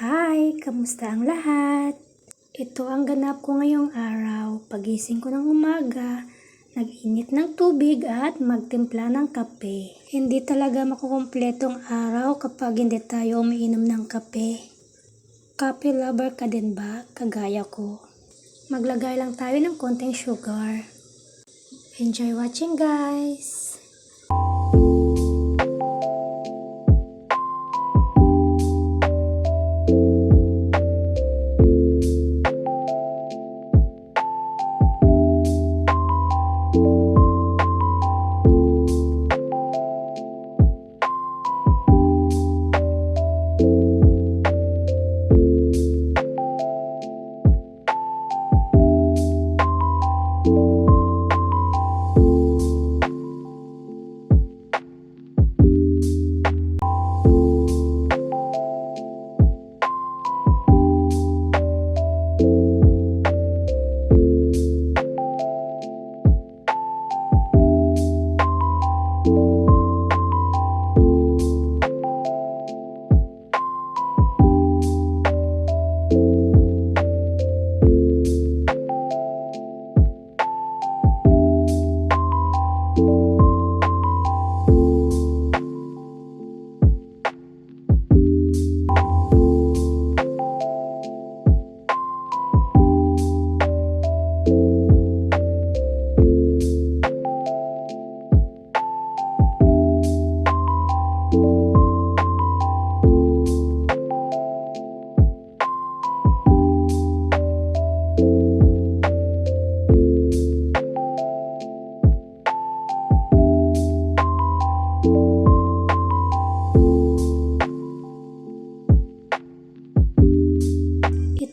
Hi! Kamusta ang lahat? Ito ang ganap ko ngayong araw. Pagising ko ng umaga, nag-init ng tubig at magtimpla ng kape. Hindi talaga makukumpletong araw kapag hindi tayo umiinom ng kape. Kape lover ka din ba? Kagaya ko. Maglagay lang tayo ng konting sugar. Enjoy watching, guys!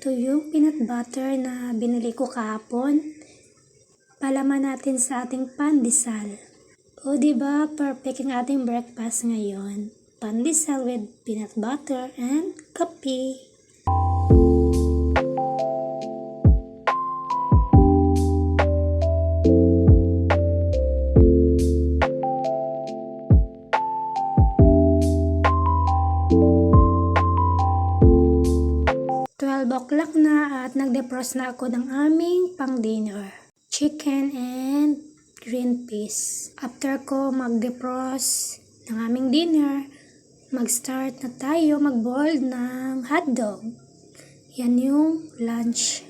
Ito yung peanut butter na binili ko kahapon. Palaman natin sa ating pandesal. O diba, perfect ang ating breakfast ngayon. Pandesal with peanut butter and kape. O'clock na at nag-defrost na ako ng aming pang-dinner. Chicken and green peas. After ko mag-defrost ng aming dinner, mag-start na tayo mag-boil ng hotdog. Yan yung lunch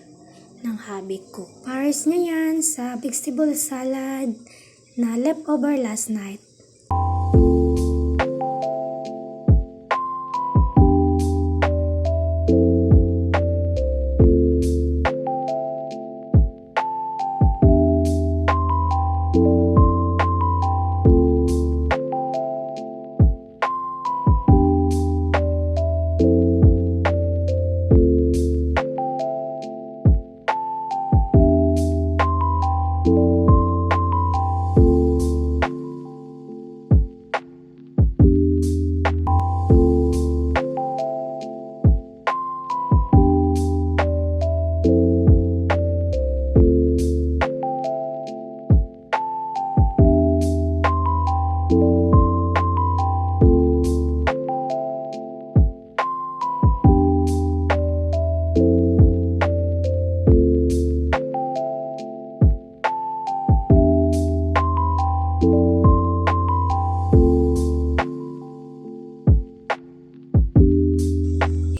ng hubby ko. Pares niya yan sa vegetable salad na leftover last night.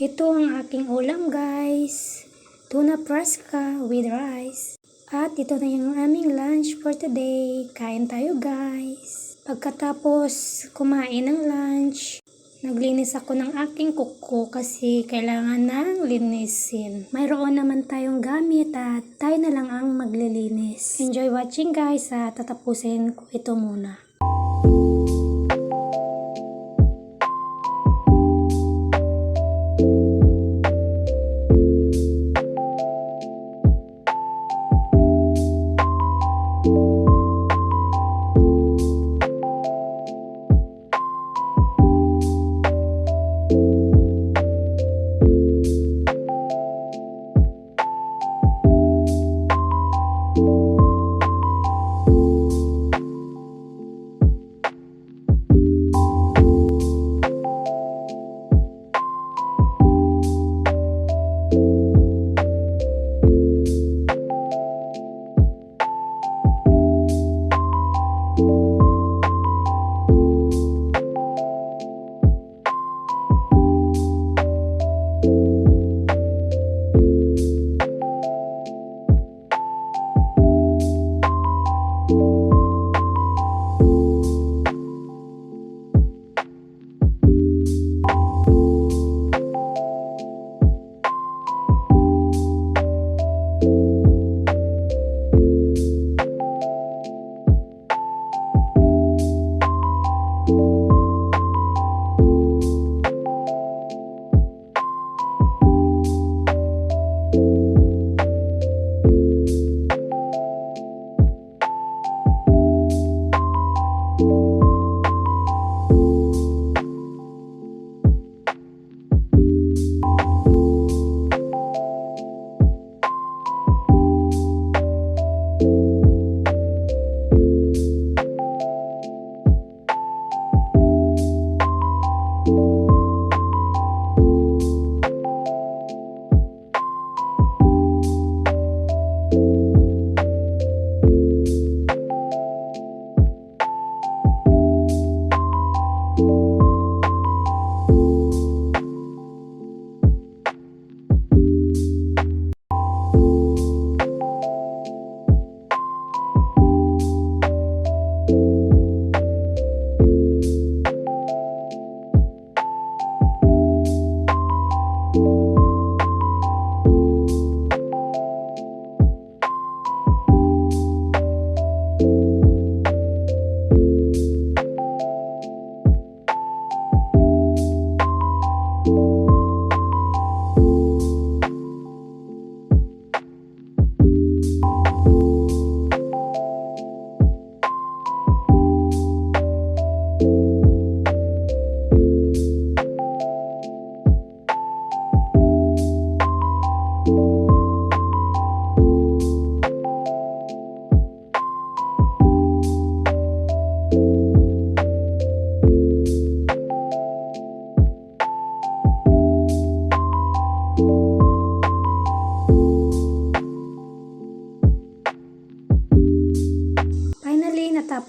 Ito ang aking ulam, guys. Tuna fresca with rice. At ito na yung aming lunch for today. Kain tayo, guys. Pagkatapos kumain ng lunch, naglinis ako ng aking kuko kasi kailangan nang linisin. Mayroon naman tayong gamit at tayo na lang ang maglilinis. Enjoy watching, guys, at tatapusin ko ito muna.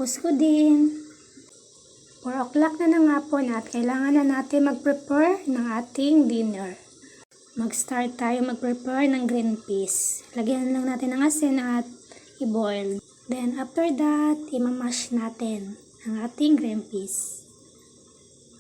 Natapos ko din. 4 o'clock na ng hapon at kailangan na natin mag-prepare ng ating dinner. Mag-start tayo mag-prepare ng green peas. Lagyan lang natin ng asin at i-boil. Then after that, imamash natin ang ating green peas.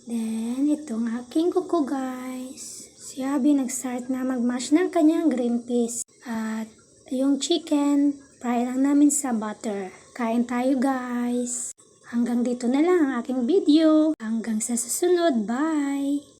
Then itong aking kuko guys. Si Abby nag-start na mag-mash ng kanyang green peas. At yung chicken, fry lang namin sa butter. Kain tayo guys. Hanggang dito na lang ang aking video. Hanggang sa susunod. Bye!